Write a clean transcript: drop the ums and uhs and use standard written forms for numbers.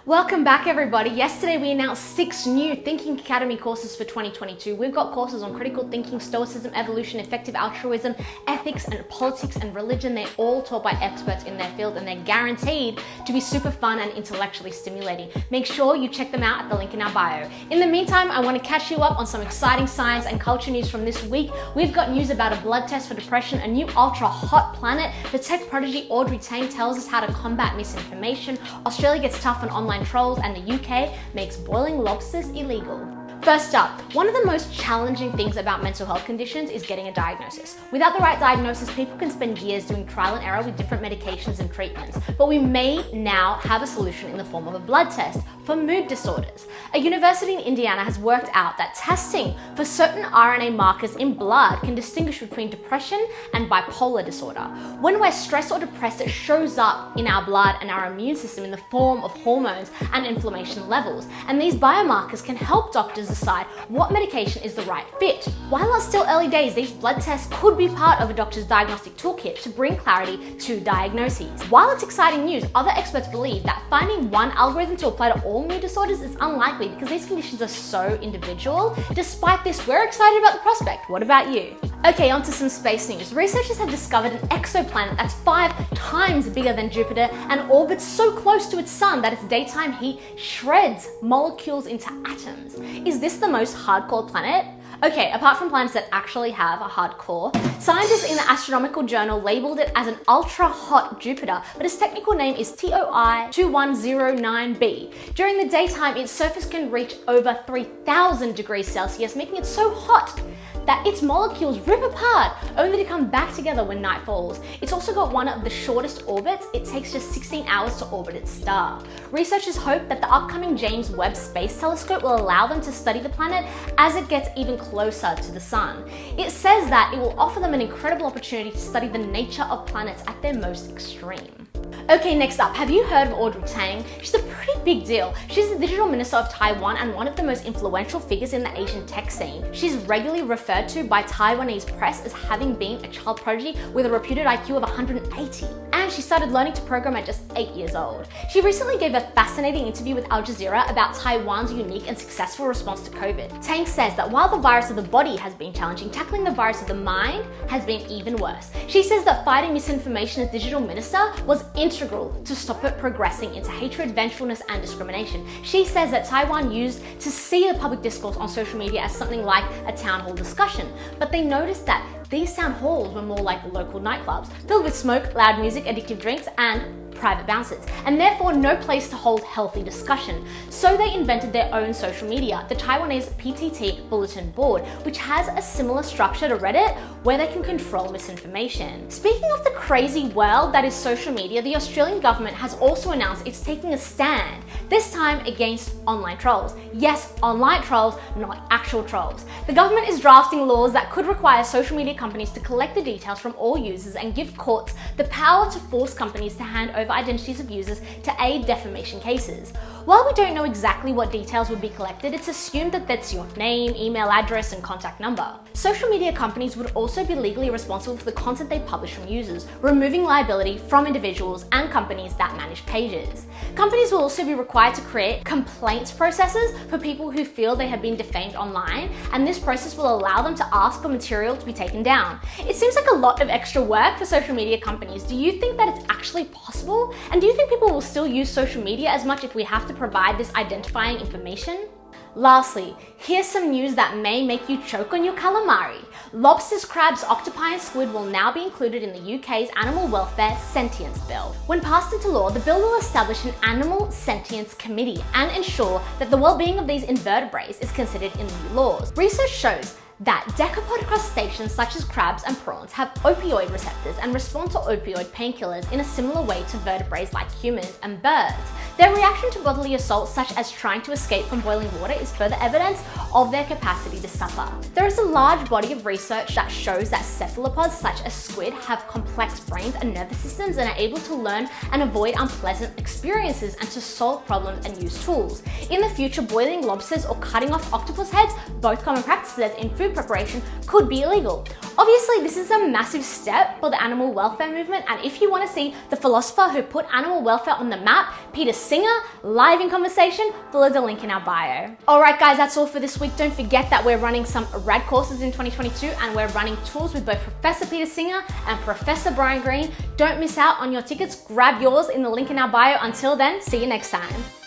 Welcome back everybody. Yesterday we announced 6 new Thinking Academy courses for 2022. We've got courses on critical thinking, stoicism, evolution, effective altruism, ethics and politics and religion. They're all taught by experts in their field and they're guaranteed to be super fun and intellectually stimulating. Make sure you check them out at the link in our bio. In the meantime, I want to catch you up on some exciting science and culture news from this week. We've got news about a blood test for depression, a new ultra hot planet, the tech prodigy Audrey Tang tells us how to combat misinformation, Australia gets tough on online trolls, and the UK makes boiling lobsters illegal. First up, one of the most challenging things about mental health conditions is getting a diagnosis. Without the right diagnosis, people can spend years doing trial and error with different medications and treatments. But we may now have a solution in the form of a blood test for mood disorders. A university in Indiana has worked out that testing for certain RNA markers in blood can distinguish between depression and bipolar disorder. When we're stressed or depressed, it shows up in our blood and our immune system in the form of hormones and inflammation levels. And these biomarkers can help doctors decide what medication is the right fit. While it's still early days, these blood tests could be part of a doctor's diagnostic toolkit to bring clarity to diagnoses. While it's exciting news, other experts believe that finding one algorithm to apply to all mood disorders is unlikely because these conditions are so individual. Despite this, we're excited about the prospect. What about you? Okay, on to some space news. Researchers have discovered an exoplanet that's 5 times bigger than Jupiter and orbits so close to its sun that its daytime heat shreds molecules into atoms. Is this the most hardcore planet? Okay, apart from planets that actually have a hard core, scientists in the Astronomical Journal labeled it as an ultra-hot Jupiter, but its technical name is TOI 2109b. During the daytime, its surface can reach over 3000 degrees Celsius, making it so hot that its molecules rip apart, only to come back together when night falls. It's also got one of the shortest orbits. It takes just 16 hours to orbit its star. Researchers hope that the upcoming James Webb Space Telescope will allow them to study the planet as it gets even closer to the sun. It says that it will offer them an incredible opportunity to study the nature of planets at their most extreme. Okay, next up, have you heard of Audrey Tang? She's a pretty big deal. She's the digital minister of Taiwan and one of the most influential figures in the Asian tech scene. She's regularly referred to by Taiwanese press as having been a child prodigy with a reputed IQ of 180. And she started learning to program at just 8 years old. She recently gave a fascinating interview with Al Jazeera about Taiwan's unique and successful response to COVID. Tang says that while the virus of the body has been challenging, tackling the virus of the mind has been even worse. She says that fighting misinformation as digital minister was integral to stop it progressing into hatred, vengefulness, and discrimination. She says that Taiwan used to see the public discourse on social media as something like a town hall discussion, but they noticed that these town halls were more like local nightclubs, filled with smoke, loud music, addictive drinks, and private bouncers, and therefore no place to hold healthy discussion. So they invented their own social media, the Taiwanese PTT Bulletin Board, which has a similar structure to Reddit where they can control misinformation. Speaking of the crazy world that is social media, the Australian government has also announced it's taking a stand, this time against online trolls. Yes, online trolls, not actual trolls. The government is drafting laws that could require social media companies to collect the details from all users and give courts the power to force companies to hand over identities of users to aid defamation cases. While we don't know exactly what details would be collected, it's assumed that that's your name, email address, and contact number. Social media companies would also be legally responsible for the content they publish from users, removing liability from individuals and companies that manage pages. Companies will also be required to create complaints processes for people who feel they have been defamed online, and this process will allow them to ask for material to be taken down. It seems like a lot of extra work for social media companies. Do you think that it's actually possible? And do you think people will still use social media as much if we have to provide this identifying information? Lastly, here's some news that may make you choke on your calamari. Lobsters, crabs, octopi, and squid will now be included in the UK's Animal Welfare Sentience Bill. When passed into law, the bill will establish an Animal Sentience Committee and ensure that the well-being of these invertebrates is considered in new laws. Research shows that decapod crustaceans such as crabs and prawns have opioid receptors and respond to opioid painkillers in a similar way to vertebrates like humans and birds. Their reaction to bodily assault, such as trying to escape from boiling water, is further evidence of their capacity to suffer. There is a large body of research that shows that cephalopods such as squid have complex brains and nervous systems and are able to learn and avoid unpleasant experiences and to solve problems and use tools. In the future, boiling lobsters or cutting off octopus heads, both common practices in food food preparation could be illegal. Obviously, this is a massive step for the animal welfare movement, and if you want to see the philosopher who put animal welfare on the map, Peter Singer, live in conversation, follow the link in our bio. Alright guys, that's all for this week. Don't forget that we're running some rad courses in 2022, and we're running tours with both Professor Peter Singer and Professor Brian Greene. Don't miss out on your tickets. Grab yours in the link in our bio. Until then, see you next time.